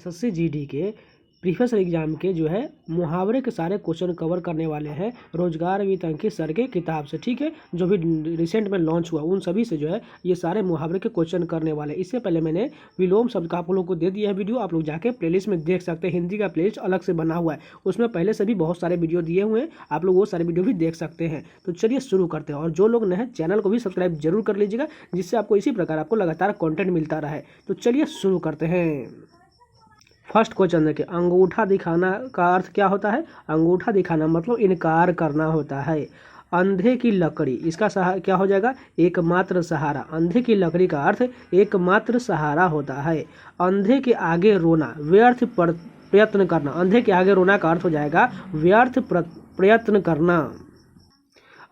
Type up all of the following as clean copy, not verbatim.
SSC GD के previous exam के जो है मुहावरे के सारे क्वेश्चन कवर करने वाले हैं रोजगार विद अंकित सर के किताब से। ठीक है, जो भी रिसेंट में लॉन्च हुआ उन सभी से जो है ये सारे मुहावरे के क्वेश्चन करने वाले हैं। इससे पहले मैंने विलोम शब्द का आप लोगों को दे दिया है वीडियो, आप लोग जाके प्लेलिस्ट में देख सकते हैं। हिंदी का प्लेलिस्ट अलग से बना हुआ है, उसमें पहले से भी बहुत सारे वीडियो दिए हुए हैं, आप लोग वो सारे वीडियो भी देख सकते हैं। तो चलिए शुरू करते हैं, और जो लोग नए हैं चैनल को भी सब्सक्राइब जरूर कर लीजिएगा, जिससे आपको इसी प्रकार आपको लगातार कॉन्टेंट मिलता रहे। तो चलिए शुरू करते हैं। फर्स्ट क्वेश्चन देखिए, अंगूठा दिखाना का अर्थ क्या होता है? अंगूठा दिखाना मतलब इनकार करना होता है। अंधे की लकड़ी, इसका क्या हो जाएगा? एकमात्र सहारा। अंधे की लकड़ी का अर्थ एकमात्र सहारा होता है। अंधे के आगे रोना, व्यर्थ प्रयत्न करना। अंधे के आगे रोना का अर्थ हो जाएगा व्यर्थ प्रयत्न करना।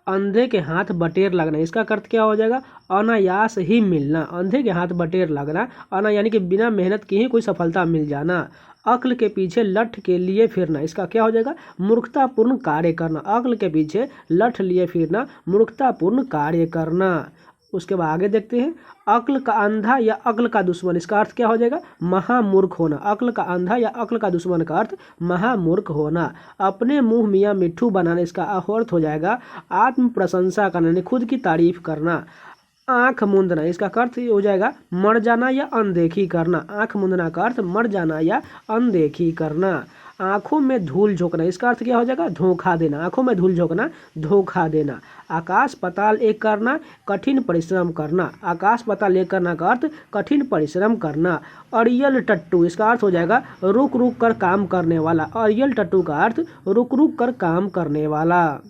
अंधे के हाथ बटेर लगना, इसका अर्थ क्या हो जाएगा? अनायास ही मिलना। अंधे के हाथ बटेर लगना, यानी कि बिना मेहनत के ही कोई सफलता मिल जाना। अक्ल के पीछे लठ के लिए फिरना, इसका क्या हो जाएगा? मूर्खतापूर्ण कार्य करना। अक्ल के पीछे लठ लिए फिरना, मूर्खतापूर्ण कार्य करना। उसके बाद आगे देखते हैं, अक्ल का अंधा या अक्ल का दुश्मन, इसका अर्थ क्या हो जाएगा? महामूर्ख होना। अक्ल का अंधा या अक्ल का दुश्मन का अर्थ महामूर्ख होना। अपने मुंह मियाँ मिट्ठू बनाना, इसका अर्थ हो जाएगा आत्म प्रशंसा करना, यानी खुद की तारीफ करना। आंख मूंदना, इसका अर्थ हो जाएगा मर जाना या अनदेखी करना। आंख मूंदना का अर्थ मर जाना या अनदेखी करना। आंखों में धूल झोंकना, इसका अर्थ क्या हो जाएगा? धोखा देना। आंखों में धूल झोंकना, धोखा देना। आकाश पाताल एक करना, कठिन परिश्रम करना। आकाश पाताल एक करना का अर्थ कठिन परिश्रम करना। अड़ियल टट्टू, इसका अर्थ हो जाएगा रुक रुक कर काम करने वाला। अड़ियल टट्टू का अर्थ रुक रुक कर काम करने वाला।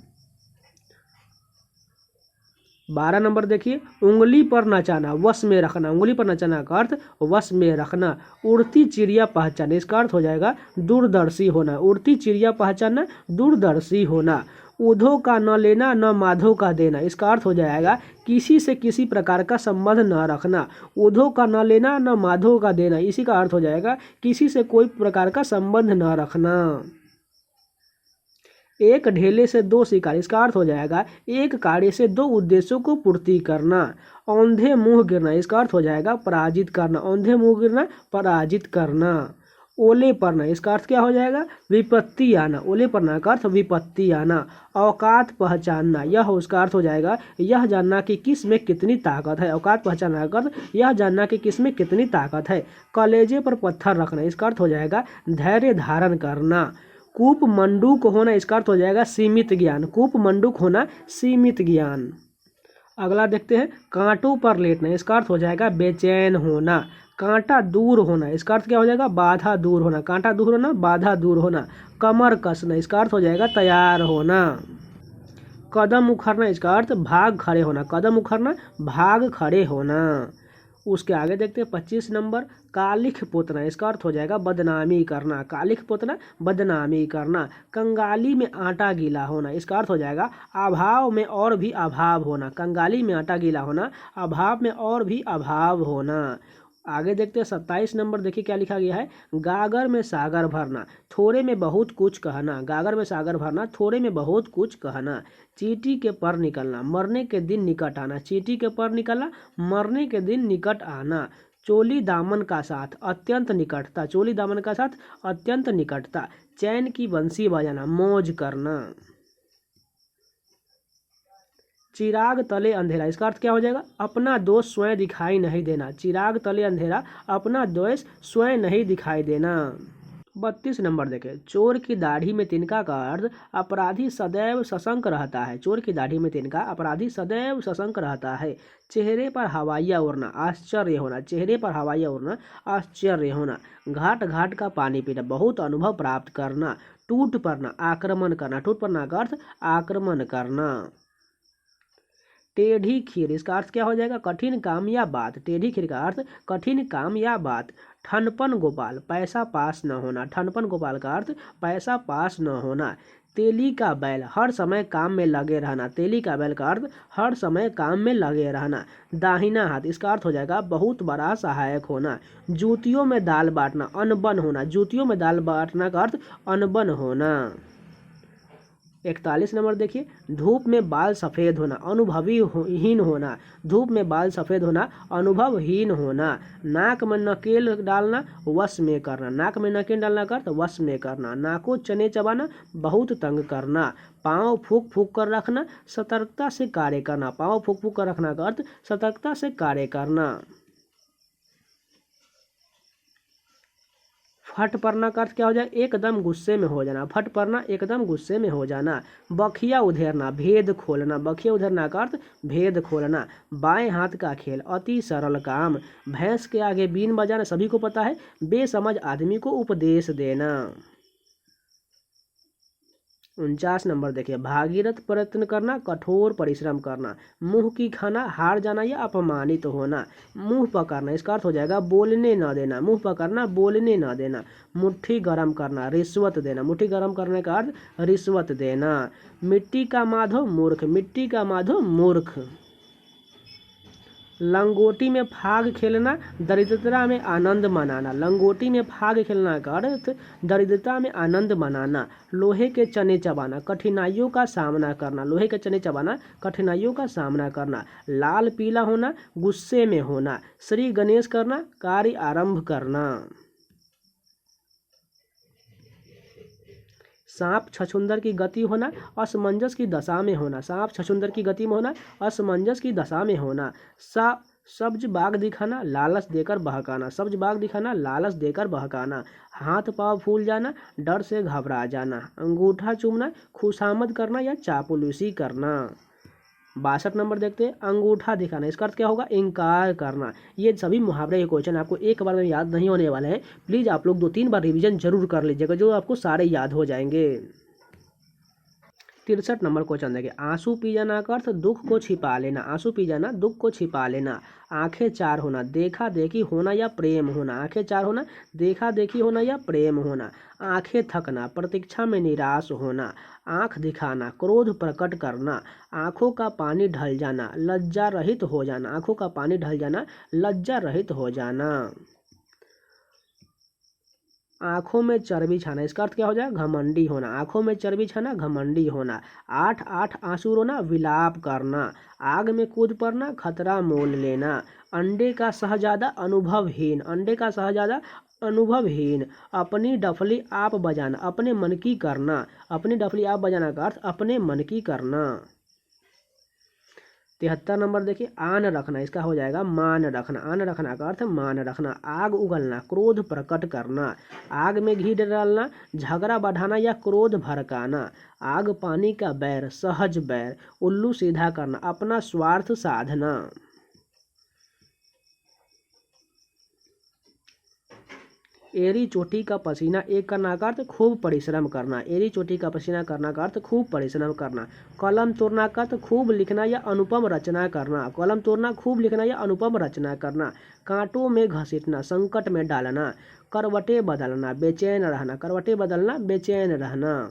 12 नंबर देखिए, उंगली पर नचाना, वश में रखना। उंगली पर नचाना का अर्थ वश में रखना। उड़ती चिड़िया पहचाना, इसका अर्थ हो जाएगा दूरदर्शी होना। उड़ती चिड़िया पहचानना, दूरदर्शी होना। उधो का न लेना न माधो का देना, इसका अर्थ हो जाएगा किसी से किसी प्रकार का संबंध न रखना। उधो का न लेना न माधो का देना, इसी का अर्थ हो जाएगा किसी से कोई प्रकार का संबंध न रखना। एक ढेले से दो शिकार, इसका अर्थ हो जाएगा एक कार्य से दो उद्देश्यों को पूर्ति करना। औंधे मुंह गिरना, इसका अर्थ हो जाएगा पराजित करना। औंधे मुंह गिरना, पराजित करना। ओले पड़ना, इसका अर्थ क्या हो जाएगा? विपत्ति आना। ओले पड़ना का अर्थ विपत्ति आना। औकात पहचानना, यह उसका अर्थ हो जाएगा यह जानना कि किस में कितनी ताकत है। औकात पहचानना का अर्थ यह जानना कि किस में कितनी ताकत है। कलेजे पर पत्थर रखना, इसका अर्थ हो जाएगा धैर्य धारण करना। कूप मंडूक होना, इसका अर्थ हो जाएगा सीमित ज्ञान। कूप मंडूक होना, सीमित ज्ञान। अगला देखते हैं, कांटों पर लेटना, इसका अर्थ हो जाएगा बेचैन होना। कांटा दूर होना, इसका अर्थ क्या हो जाएगा? बाधा दूर होना। कांटा दूर होना, बाधा दूर होना। कमर कसना, इसका अर्थ हो जाएगा तैयार होना। कदम उखड़ना, इसका अर्थ भाग खड़े होना। कदम उखड़ना, भाग खड़े होना। उसके आगे देखते हैं 25 नंबर, कालिख पोतना, इसका अर्थ हो जाएगा बदनामी करना। कालिख पोतना, बदनामी करना। कंगाली में आटा गीला होना, इसका अर्थ हो जाएगा अभाव में और भी अभाव होना। कंगाली में आटा गीला होना, अभाव में और भी अभाव होना। आगे देखते हैं 27 नंबर, देखिए क्या लिखा गया है, गागर में सागर भरना, थोड़े में बहुत कुछ कहना। गागर में सागर भरना, थोड़े में बहुत कुछ कहना। चींटी के पर निकलना, मरने के दिन निकट आना। चींटी के पर निकलना, मरने के दिन निकट आना। चोली दामन का साथ, अत्यंत निकटता। चोली दामन का साथ, अत्यंत निकटता। चैन की बंसी बजाना, मौज करना। चिराग तले अंधेरा, इसका अर्थ क्या हो जाएगा? अपना दोष स्वयं दिखाई नहीं देना। चिराग तले अंधेरा, अपना दोष स्वयं नहीं दिखाई देना। 32 नंबर देखें, चोर की दाढ़ी में तिनका का अर्थ अपराधी सदैव सशंक रहता है। चोर की दाढ़ी में तिनका, अपराधी सदैव सशंक रहता है। चेहरे पर हवाइयाँ उड़ना, आश्चर्य होना। चेहरे पर हवाइयाँ उड़ना, आश्चर्य होना। घाट घाट का पानी पीना, बहुत अनुभव प्राप्त करना। टूट पड़ना, आक्रमण करना। टूट पड़ना का अर्थ आक्रमण करना। टेढ़ी खीर, इसका अर्थ क्या हो जाएगा? कठिन काम या बात। टेढ़ी खीर का अर्थ कठिन काम या बात। ठनपन गोपाल, पैसा पास न होना। ठनपन गोपाल का अर्थ पैसा पास न होना। तेली का बैल, हर समय काम में लगे रहना। तेली का बैल का अर्थ हर समय काम में लगे रहना। दाहिना हाथ, इसका अर्थ हो जाएगा बहुत बड़ा सहायक होना। जूतियों में दाल बांटना, अनबन होना। जूतियों में दाल बांटना का अर्थ अनबन होना। 41 नंबर देखिए, धूप में बाल सफ़ेद होना, हीन होना। धूप में बाल सफ़ेद होना, अनुभवहीन होना। नाक में नकेल डालना, वश में करना। नाक में नकेल डालना का अर्थ वश में करना। नाको चने चबाना, बहुत तंग करना। पाँव फूक फूक कर रखना, सतर्कता से कार्य करना। पाँव फूक फूक कर रखना का अर्थ सतर्कता से कार्य करना। फट पड़ना का अर्थ क्या हो जाए, एकदम गुस्से में हो जाना। फट पड़ना, एकदम गुस्से में हो जाना। बखिया उधेरना, भेद खोलना। बखिया उधेरना का अर्थ भेद खोलना। बाएं हाथ का खेल, अति सरल काम। भैंस के आगे बीन बजाना, सभी को पता है, बेसमझ आदमी को उपदेश देना। 49 नंबर देखिए, भागीरथ प्रयत्न करना, कठोर परिश्रम करना। मुंह की खाना, हार जाना या अपमानित होना। मुंह पकड़ना, इसका अर्थ हो जाएगा बोलने न देना। मुंह पकड़ना, बोलने न देना। मुट्ठी गरम करना, रिश्वत देना। मुट्ठी गरम करने का अर्थ रिश्वत देना। मिट्टी का माधो मूर्ख, मिट्टी का माधो मूर्ख। लंगोटी में फाग खेलना, दरिद्रता में आनंद मनाना। लंगोटी में फाग खेलना का अर्थ दरिद्रता में आनंद मनाना। लोहे के चने चबाना, कठिनाइयों का सामना करना। लोहे के चने चबाना, कठिनाइयों का सामना करना। लाल पीला होना, गुस्से में होना। श्री गणेश करना, कार्य आरंभ करना। सांप छछूंदर की गति होना, असमंजस की दशा में होना। सांप छछूंदर की गति में होना, असमंजस की दशा में होना। सब्ज बाग दिखाना, लालच देकर बहकाना। सब्ज बाग दिखाना, लालच देकर बहकाना। हाथ पाँव फूल जाना, डर से घबरा जाना। अंगूठा चूमना, खुशामद करना या चापलूसी करना। 62 नंबर देखते हैं, अंगूठा दिखाना, इसका अर्थ क्या होगा, इनकार करना। ये सभी मुहावरे के क्वेश्चन आपको एक बार में याद नहीं होने वाले हैं। प्लीज़ आप लोग 2-3 बार रिवीजन जरूर कर लीजिएगा, जो आपको सारे याद हो जाएंगे। 63 नंबर क्वेश्चन देखिए, आंसू पी जाना का अर्थ दुख को छिपा लेना। आंसू पी जाना, दुख को छिपा लेना। आंखें चार होना, देखा देखी होना या प्रेम होना। आंखें चार होना, देखा देखी होना या प्रेम होना। आंखें थकना, प्रतीक्षा में निराश होना। आंख दिखाना, क्रोध प्रकट करना। आंखों का पानी ढल जाना, लज्जा रहित हो जाना। आंखों का पानी ढल जाना, लज्जा रहित हो जाना। आंखों में चर्बी छाना, इसका अर्थ क्या हो जाए, घमंडी होना। आंखों में चर्बी छाना, घमंडी होना। 8 आंसू रोना, विलाप करना। आग में कूद पड़ना, खतरा मोल लेना। अंडे का शहजादा, अनुभवहीन। अंडे का शहजादा, अनुभवहीन। अपनी डफली आप बजाना, अपने मन की करना। अपनी डफली आप बजाना का अर्थ अपने मन की करना। 73 नंबर देखिए, आन रखना, इसका हो जाएगा मान रखना। आन रखना का अर्थ मान रखना। आग उगलना, क्रोध प्रकट करना। आग में घी डालना, झगड़ा बढ़ाना या क्रोध भड़काना। आग पानी का बैर, सहज बैर। उल्लू सीधा करना, अपना स्वार्थ साधना। एड़ी चोटी का पसीना एक करना का अर्थ खूब परिश्रम करना। एड़ी चोटी का पसीना करना का अर्थ खूब परिश्रम करना। कलम तोड़ना का अर्थ खूब लिखना या अनुपम रचना करना। कलम तोड़ना, खूब लिखना या अनुपम रचना करना। कांटों में घसीटना, संकट में डालना। करवटें बदलना, बेचैन रहना। करवटें बदलना, बेचैन रहना।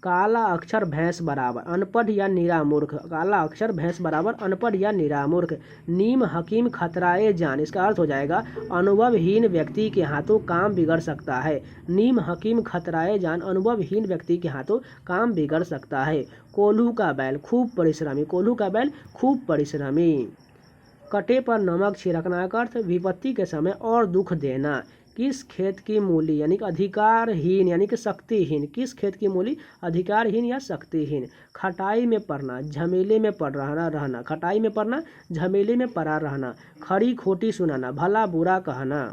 काला अक्षर भैंस बराबर, अनपढ़ या नीरा मूर्ख। काला अक्षर भैंस बराबर, अनपढ़ या नीरा मूर्ख। नीम हकीम खतराए जान, इसका अर्थ हो जाएगा अनुभवहीन व्यक्ति के हाथों काम बिगड़ सकता है। नीम हकीम खतराए जान, अनुभवहीन व्यक्ति के हाथों काम बिगड़ सकता है। कोल्हू का बैल, खूब परिश्रमी। कोल्हू का बैल, खूब परिश्रमी। कटे पर नमक छिड़कना का अर्थ विपत्ति के समय और दुख देना। किस खेत की मूली, यानी कि अधिकारहीन यानी कि शक्तिहीन। किस खेत की मूली, अधिकारहीन या शक्तिहीन। खटाई में पड़ना, झमेले में पड़ रहना। खटाई में पड़ना, झमेले में पड़ा रहना। खरी खोटी सुनाना, भला बुरा कहना।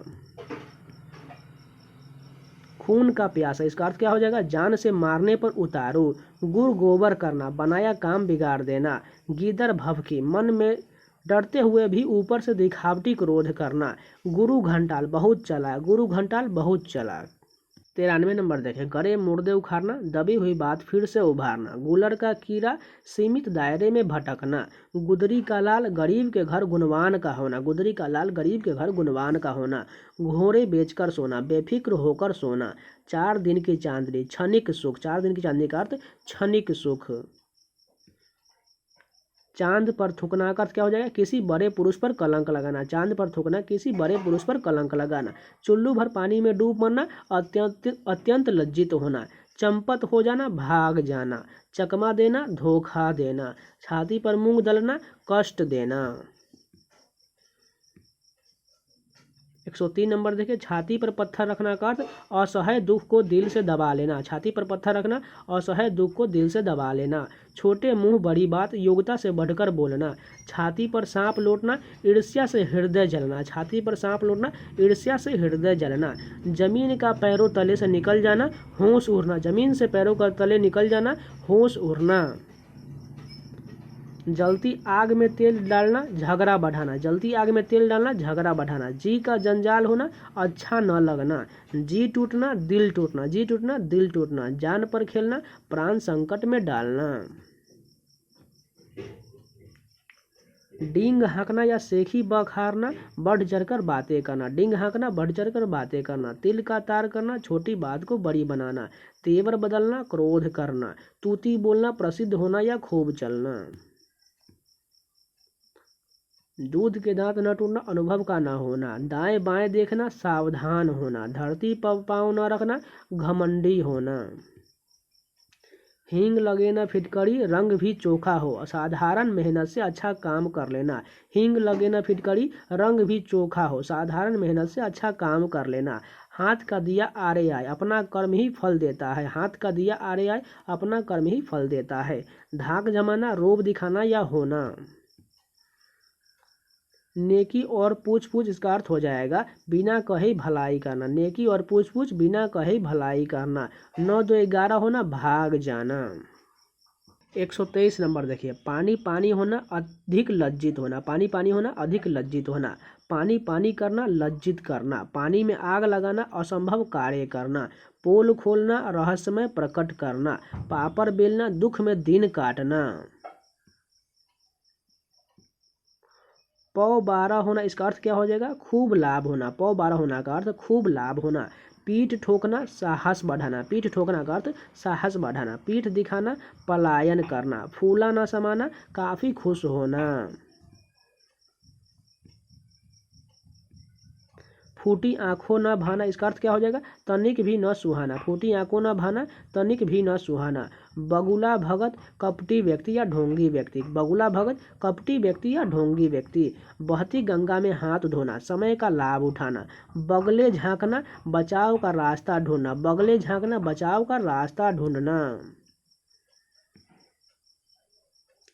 खून का प्यासा, इसका अर्थ क्या हो जाएगा, जान से मारने पर उतारू। गुड़ गोबर करना, बनाया काम बिगाड़ देना। गीदड़ भभकी, मन में डरते हुए भी ऊपर से दिखावटी क्रोध करना। गुरु घंटाल, बहुत चला। गुरु घंटाल, बहुत चला। 93 नंबर देखें, गड़े मुर्दे उखाड़ना, दबी हुई बात फिर से उभारना। गुलर का कीड़ा, सीमित दायरे में भटकना। गुदरी का लाल, गरीब के घर गुणवान का होना। गुदरी का लाल, गरीब के घर गुणवान का होना। घोड़े बेचकर सोना, बेफिक्र होकर सोना। 4 दिन की चांदनी, क्षणिक सुख। 4 दिन की चांदनी का अर्थ क्षणिक सुख। चांद पर थूकना का अर्थ क्या हो जाएगा, किसी बड़े पुरुष पर कलंक लगाना। चांद पर थूकना, किसी बड़े पुरुष पर कलंक लगाना। चुल्लू भर पानी में डूब मरना, अत्यंत लज्जित होना। चंपत हो जाना, भाग जाना। चकमा देना, धोखा देना। छाती पर मूंग दलना, कष्ट देना। 103 नंबर देखिए, छाती पर पत्थर रखना का अर्थ असह्य दुख को दिल से दबा लेना। छाती पर पत्थर रखना, असह्य दुख को दिल से दबा लेना। छोटे मुंह बड़ी बात, योग्यता से बढ़कर बोलना। छाती पर सांप लौटना, ईर्ष्या से हृदय जलना। छाती पर सांप लौटना, ईर्ष्या से हृदय जलना। जमीन का पैरों तले से निकल जाना, होश उड़ना। जमीन से पैरों का तले निकल जाना, होश उड़ना। जलती आग में तेल डालना, झगड़ा बढ़ाना। जलती आग में तेल डालना, झगड़ा बढ़ाना। जी का जंजाल होना, अच्छा न लगना। जी टूटना, दिल टूटना। जी टूटना, दिल टूटना। जान पर खेलना, प्राण संकट में डालना। डींग हाँकना या सेखी बखारना, बढ़ चढ़कर बातें करना। डींग हाँकना, बढ़ चढ़कर बातें करना। तिल का तार करना, छोटी बात को बड़ी बनाना। तेवर बदलना, क्रोध करना। तूती बोलना, प्रसिद्ध होना या खूब चलना। दूध के दांत न टूटना, अनुभव का न होना। दाएं बाएं देखना, सावधान होना। धरती पर पाँव न रखना, घमंडी होना। हींग लगे न फिटकरी, रंग भी चोखा हो। असाधारण मेहनत से अच्छा काम कर लेना। हींग लगे न फिटकरी, रंग भी चोखा हो। साधारण मेहनत से अच्छा काम कर लेना। हाथ का दिया आरे आए, अपना कर्म ही फल देता है। हाथ का दिया आरे आए, अपना कर्म ही फल देता है। धाक जमाना, रोब दिखाना या होना। नेकी और पूछ पूछ इसका अर्थ हो जाएगा बिना कहे भलाई करना। नेकी और पूछ पूछ बिना कहे भलाई करना। 9 2 11 होना, भाग जाना। 123 नंबर देखिए, पानी पानी होना, अधिक लज्जित होना। पानी पानी होना, अधिक लज्जित होना। पानी पानी करना, लज्जित करना। पानी में आग लगाना, असंभव कार्य करना। पोल खोलना, रहस्यमय प्रकट करना। पापड़ बेलना, दुख में दिन काटना। पौ 12 होना, इसका अर्थ क्या हो जाएगा, खूब लाभ होना। पौ 12 होना का अर्थ खूब लाभ होना। पीठ ठोकना, साहस बढ़ाना। पीठ ठोकना का अर्थ साहस बढ़ाना। पीठ दिखाना, पलायन करना। फूला न समाना, काफी खुश होना। फूटी आंखों न भाना, इसका अर्थ क्या हो जाएगा, तनिक भी न सुहाना। फूटी आंखों न भाना, तनिक भी न सुहाना। बगुला भगत, कपटी व्यक्ति या ढोंगी व्यक्ति। बगुला भगत, कपटी व्यक्ति या ढोंगी व्यक्ति। बहती गंगा में हाथ धोना, समय का लाभ उठाना। बगले झांकना, बचाव का रास्ता ढूंढना। बगले झांकना, बचाव का रास्ता ढूंढना।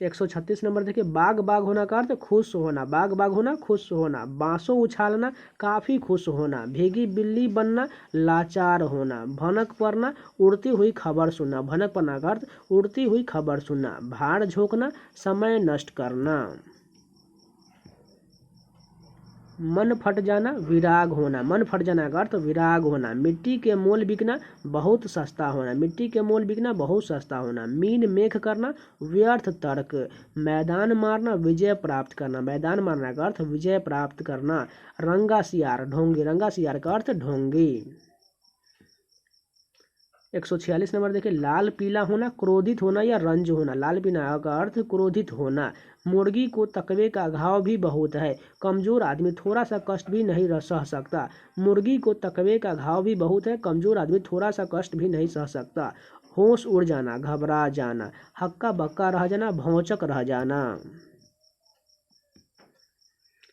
136 नंबर देखिए, बाग बाग होना का अर्थ खुश होना। बाग बाग होना, खुश होना। बांसों उछालना, काफी खुश होना। भीगी बिल्ली बनना, लाचार होना। भनक पड़ना, उड़ती हुई खबर सुनना। भनक पड़ना का अर्थ उड़ती हुई खबर सुनना। भाड़ झोंकना, समय नष्ट करना। मन फट जाना, विराग होना। मन फट जाना का अर्थ विराग होना। मिट्टी के मोल बिकना, बहुत सस्ता होना। मिट्टी के मोल बिकना, बहुत सस्ता होना। मीन मेख करना, व्यर्थ तर्क। मैदान मारना, विजय प्राप्त करना। मैदान मारना का अर्थ विजय प्राप्त करना। रंगा सियार, ढोंगी। रंगा सियार का अर्थ ढोंगी। 146 नंबर देखिए, लाल पीला होना, क्रोधित होना या रंज होना। लाल पीला का अर्थ क्रोधित होना। मुर्गी को तकवे का घाव भी बहुत है, कमजोर आदमी थोड़ा सा कष्ट भी नहीं सह सकता। मुर्गी को तकवे का घाव भी बहुत है, कमजोर आदमी थोड़ा सा कष्ट भी नहीं सह सकता। होश उड़ जाना, घबरा जाना। हक्का बक्का रह जाना, भौचक रह जाना।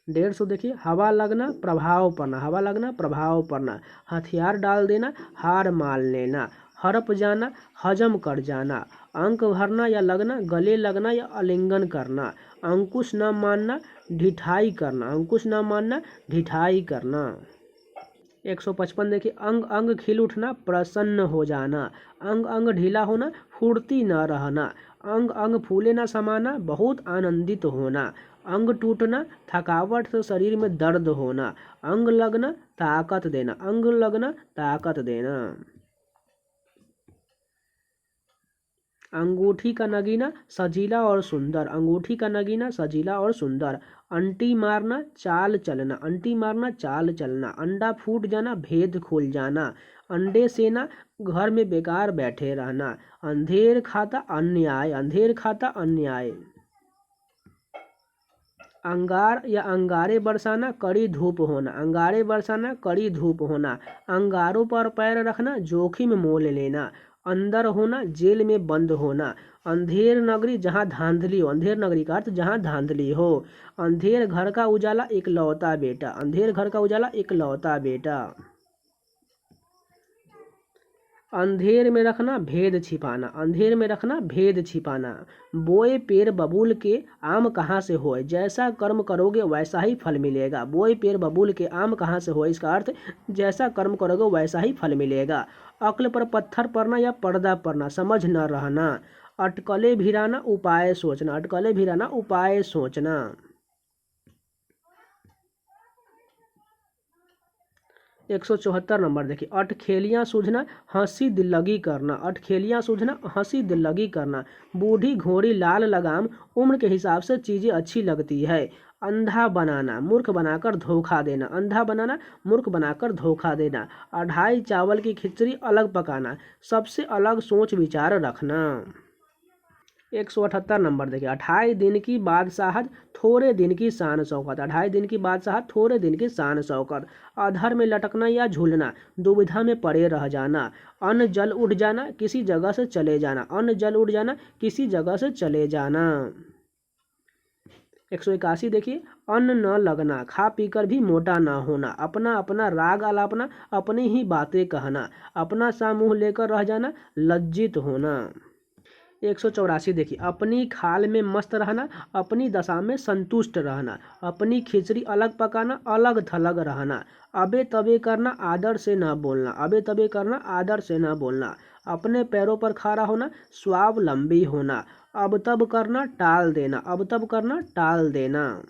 150 देखिए, हवा लगना, प्रभाव पड़ना। हवा लगना, प्रभाव पड़ना। हथियार डाल देना, हार मान लेना। हड़प जाना, हजम कर जाना। अंक भरना या लगना, गले लगना या आलिंगन करना। अंकुश न मानना, ढिठाई करना। अंकुश न मानना, ढिठाई करना। 155 देखिए, अंग अंग खिल उठना, प्रसन्न हो जाना। अंग अंग ढीला होना, फुर्ती न रहना। अंग अंग फूले न समाना, बहुत आनंदित होना। अंग टूटना, थकावट से शरीर में दर्द होना। अंग लगना, ताकत देना। अंग लगना, ताकत देना। अंगूठी का नगीना, सजीला और सुंदर। अंगूठी का नगीना, सजीला और सुंदर। अंटी मारना, चाल चलना। अंटी मारना, चाल चलना। अंडा फूट जाना, भेद खुल जाना। अंडे सेना, घर में बेकार बैठे रहना। अंधेर खाता अन्याय। अंधेर खाता अन्याय। अंगार या अंगारे बरसाना, कड़ी धूप होना। अंगारे बरसाना, कड़ी धूप होना। अंगारों पर पैर रखना, जोखिम मोल लेना। अंदर होना, जेल में बंद होना। अंधेर नगरी जहाँ धांधली हो, अंधेर नगरी का अर्थ जहाँ धांधली हो। अंधेर घर का उजाला इकलौता बेटा, अंधेर घर का उजाला इकलौता बेटा। अंधेर में रखना, भेद छिपाना, अंधेर में रखना, भेद छिपाना। बोए पेड़ बबूल के आम कहाँ से होए, जैसा कर्म करोगे वैसा ही फल मिलेगा। बोए पेड़ बबूल के आम कहाँ से होए, इसका अर्थ जैसा कर्म करोगे वैसा ही फल मिलेगा। अक्ल पर पत्थर पड़ना या पर्दा पड़ना, समझ न रहना। अटकले भिराना, उपाय सोचना, अटकले भिराना, उपाय सोचना। 174 नंबर देखिए, अटखेलियाँ सूझना, हंसी दिल्लगी करना, अटखेलियाँ सूझना, हंसी दिल्लगी करना। बूढ़ी घोड़ी लाल लगाम, उम्र के हिसाब से चीज़ें अच्छी लगती है। अंधा बनाना, मूर्ख बनाकर धोखा देना, अंधा बनाना, मूर्ख बनाकर धोखा देना। अढ़ाई चावल की खिचड़ी अलग पकाना, सबसे अलग सोच विचार रखना। 178 नंबर देखिए, 28 दिन की बादशाहत, थोड़े दिन की शान शौकत, 28 दिन की बादशाहत, थोड़े दिन की शान शौकत। अधर में लटकना या झूलना, दुविधा में पड़े रह जाना। अन्न जल उठ जाना, किसी जगह से चले जाना, अन्न जल उठ जाना, किसी जगह से चले जाना। 181 देखिए, अन्न न लगना, खा पीकर भी मोटा ना होना। अपना अपना राग अलापना, अपनी ही बातें कहना। अपना सा मुँह लेकर रह जाना, लज्जित होना। 184 देखिए, अपनी खाल में मस्त रहना, अपनी दशा में संतुष्ट रहना। अपनी खिचड़ी अलग पकाना, अलग थलग रहना। अबे तबे करना, आदर से ना बोलना, अबे तबे करना, आदर से ना बोलना। अपने पैरों पर खड़ा होना, स्वावलंबी होना। अब तब करना, टाल देना, अब तब करना, टाल देना।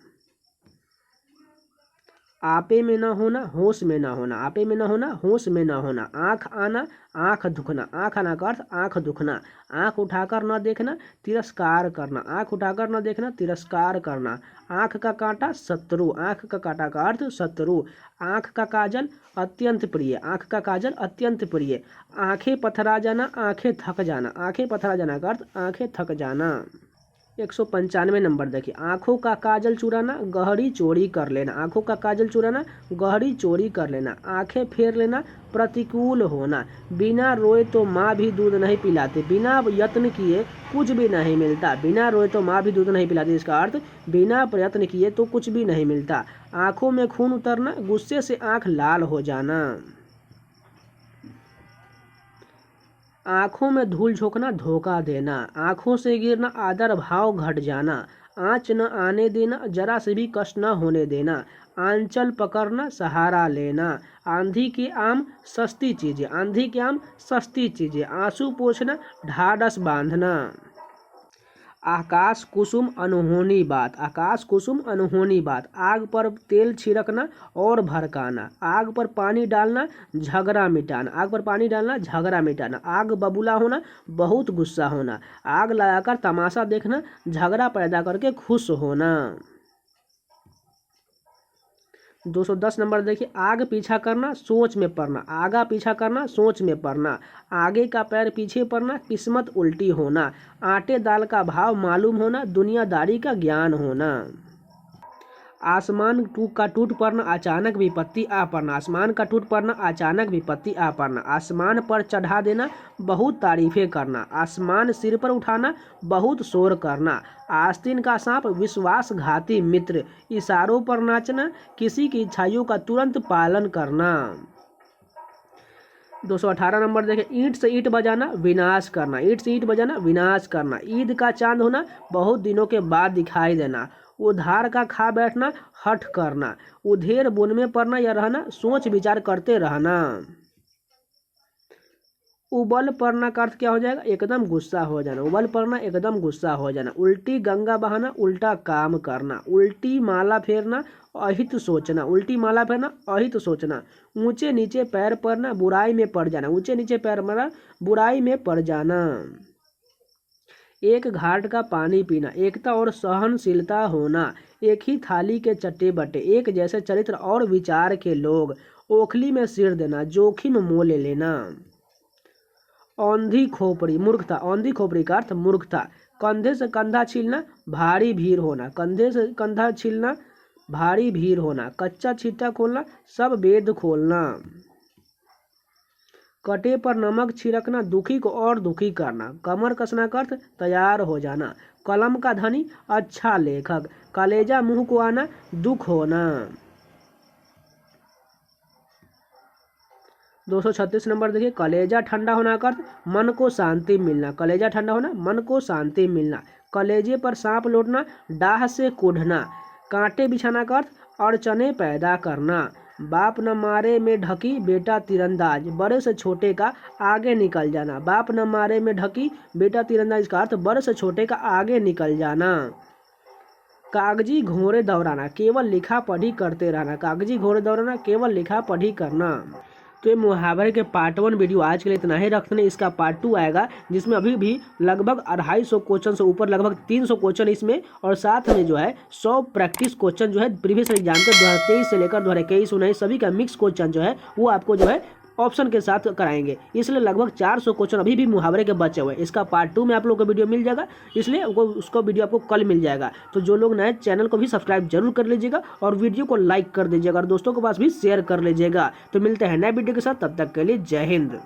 आपे में न होना, होश में न होना, आपे में न होना, होश में न होना। आँख आना, आँख दुखना, आँख आना का अर्थ आँख दुखना। आँख उठाकर न देखना, तिरस्कार करना, आँख उठाकर न देखना, तिरस्कार करना। आँख का कांटा शत्रु, आँख का कांटा का अर्थ शत्रु। आँख का काजल अत्यंत प्रिय, आँख का काजल अत्यंत प्रिय। आँखें पथरा जाना, आँखें थक जाना, आँखें पथरा जाना का अर्थ आँखें थक जाना। 195 नंबर देखिए, आँखों का काजल चुराना, गहरी चोरी कर लेना, आँखों का काजल चुराना, गहरी चोरी कर लेना। आँखें फेर लेना, प्रतिकूल होना। बिना रोए तो माँ भी दूध नहीं पिलाती, बिना यत्न किए कुछ भी नहीं मिलता। बिना रोए तो माँ भी दूध नहीं पिलाती, इसका अर्थ बिना प्रयत्न किए तो कुछ भी नहीं मिलता। आँखों में खून उतरना, गुस्से से आँख लाल हो जाना। आँखों में धूल झोंकना, धोखा देना। आँखों से गिरना, आदर भाव घट जाना। आँच न आने देना, जरा से भी कष्ट न होने देना। आंचल पकड़ना, सहारा लेना। आंधी के आम सस्ती चीज़ें, आंधी के आम सस्ती चीज़ें। आंसू पोंछना, ढाढ़स बांधना। आकाश कुसुम अनहोनी बात, आकाश कुसुम अनहोनी बात। आग पर तेल छिड़कना और भड़काना। आग पर पानी डालना, झगड़ा मिटाना, आग पर पानी डालना, झगड़ा मिटाना। आग बबूला होना, बहुत गुस्सा होना। आग लगाकर तमाशा देखना, झगड़ा पैदा करके खुश होना। 210 नंबर देखिए, आग पीछा करना, सोच में पड़ना, आगा पीछा करना, सोच में पड़ना। आगे का पैर पीछे पड़ना, किस्मत उल्टी होना। आटे दाल का भाव मालूम होना, दुनियादारी का ज्ञान होना। आसमान का टूट पड़ना, अचानक विपत्ति आ पड़ना, आसमान का टूट पड़ना, अचानक विपत्ति आ पड़ना। आसमान पर चढ़ा देना, बहुत तारीफें करना। आसमान सिर पर उठाना, बहुत शोर करना। आस्तीन का सांप विश्वासघाती मित्र। इशारों पर नाचना, किसी की इच्छाइयों का तुरंत पालन करना। 218 नंबर देखें, ईंट से ईंट बजाना, विनाश करना, ईंट से ईंट बजाना, विनाश करना। ईद का चांद होना, बहुत दिनों के बाद दिखाई देना। उधार का खा बैठना, हठ करना। उधेर बुन में पड़ना या रहना, सोच विचार करते रहना। उबल पड़ना का अर्थ क्या हो जाएगा, एकदम गुस्सा हो जाना। उबल पड़ना, एकदम गुस्सा हो जाना। उल्टी गंगा बहाना, उल्टा काम करना। उल्टी माला फेरना, अहित सोचना, उल्टी माला फेरना, अहित सोचना। ऊंचे नीचे पैर पड़ना, बुराई में पड़ जाना, ऊंचे नीचे पैर पड़ना, बुराई में पड़ जाना। एक घाट का पानी पीना, एकता और सहनशीलता होना। एक ही थाली के चट्टे बट्टे, एक जैसे चरित्र और विचार के लोग। ओखली में सिर देना, जोखिम मोल लेना। औंधी खोपड़ी, मूर्खता, औंधी खोपड़ी का अर्थ मूर्खता। कंधे से कंधा छीलना, भारी भीड़ होना, कंधे से कंधा छीलना, भारी भीड़ होना। कच्चा छिट्टा खोलना, सब वेद खोलना। कटे पर नमक छिड़कना, दुखी को और दुखी करना। कमर कसना का अर्थ तैयार हो जाना। कलम का धनी, अच्छा लेखक। कलेजा मुंह को आना, दुख होना। 236 नंबर देखिए, कलेजा ठंडा होना का अर्थ मन को शांति मिलना। कलेजा ठंडा होना, मन को शांति मिलना। कलेजे पर सांप लौटना, डाह से कूढ़ना। कांटे बिछाना का अर्थ अड़चने पैदा करना। बाप न मारे में ढकी, बेटा तीरंदाज, बड़े से छोटे का आगे निकल जाना। बाप न मारे में ढकी, बेटा तीरंदाज का अर्थ बड़े से छोटे का आगे निकल जाना। कागजी घोड़े दौड़ाना, केवल लिखा पढ़ी करते रहना। कागजी घोड़े दौड़ाना, केवल लिखा पढ़ी करना। तो ये मुहावरे के पार्ट 1 वीडियो आज के लिए इतना ही रखते हैं। इसका पार्ट 2 आएगा जिसमें अभी भी लगभग 250 क्वेश्चन से ऊपर, लगभग 300 क्वेश्चन इसमें, और साथ में जो है 100 प्रैक्टिस क्वेश्चन जो है प्रीवियस एग्जाम के 2023 से लेकर 2021, 2019 सभी का मिक्स क्वेश्चन जो है वो आपको जो है ऑप्शन के साथ कराएंगे। इसलिए लगभग 400 क्वेश्चन अभी भी मुहावरे के बचे हुए हैं। इसका पार्ट 2 में आप लोग को वीडियो मिल जाएगा, इसलिए उसका वीडियो आपको कल मिल जाएगा। तो जो लोग नए चैनल को भी सब्सक्राइब जरूर कर लीजिएगा और वीडियो को लाइक कर दीजिएगा और दोस्तों के पास भी शेयर कर लीजिएगा। तो मिलते हैं नए वीडियो के साथ, तब तक के लिए जय हिंद।